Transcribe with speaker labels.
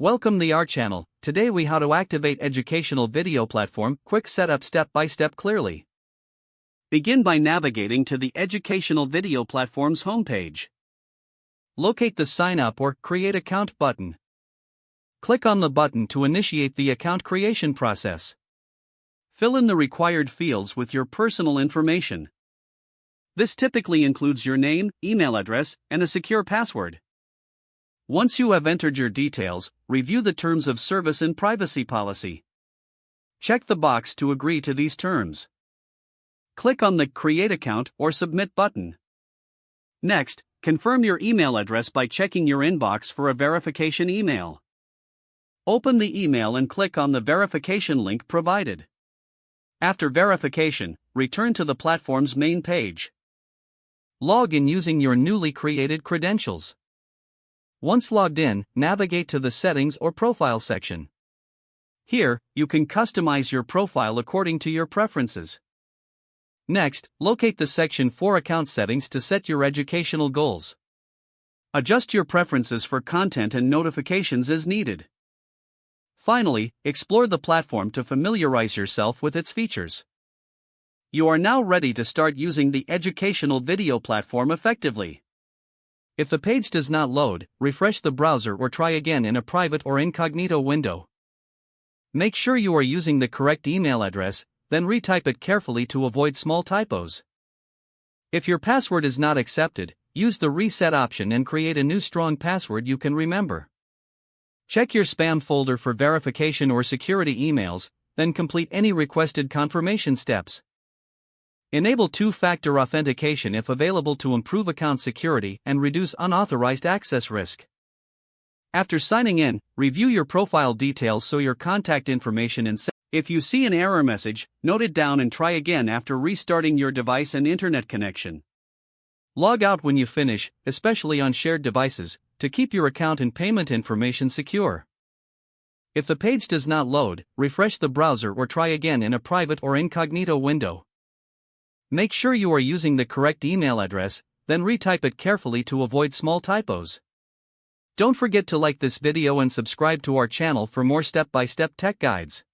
Speaker 1: Welcome to our channel. Today we how to activate educational video platform. Quick setup step by step clearly. Begin by navigating to the educational video platform's homepage. Locate the sign up or create account button. Click on the button to initiate the account creation process. Fill in the required fields with your personal information. This typically includes your name, email address, and a secure password. Once you have entered your details, review the terms of service and privacy policy. Check the box to agree to these terms. Click on the Create Account or Submit button. Next, confirm your email address by checking your inbox for a verification email. Open the email and click on the verification link provided. After verification, return to the platform's main page. Log in using your newly created credentials. Once logged in, navigate to the Settings or Profile section. Here, you can customize your profile according to your preferences. Next, locate the section for Account Settings to set your educational goals. Adjust your preferences for content and notifications as needed. Finally, explore the platform to familiarize yourself with its features. You are now ready to start using the educational video platform effectively. If the page does not load, refresh the browser or try again in a private or incognito window. Make sure you are using the correct email address, then retype it carefully to avoid small typos. If your password is not accepted, use the reset option and create a new strong password you can remember. Check your spam folder for verification or security emails, then complete any requested confirmation steps. Enable two-factor authentication if available to improve account security and reduce unauthorized access risk. After signing in, review your profile details so your contact information and if you see an error message, note it down and try again after restarting your device and internet connection. Log out when you finish, especially on shared devices, to keep your account and payment information secure. If the page does not load, refresh the browser or try again in a private or incognito window. Make sure you are using the correct email address, then retype it carefully to avoid small typos. Don't forget to like this video and subscribe to our channel for more step-by-step tech guides.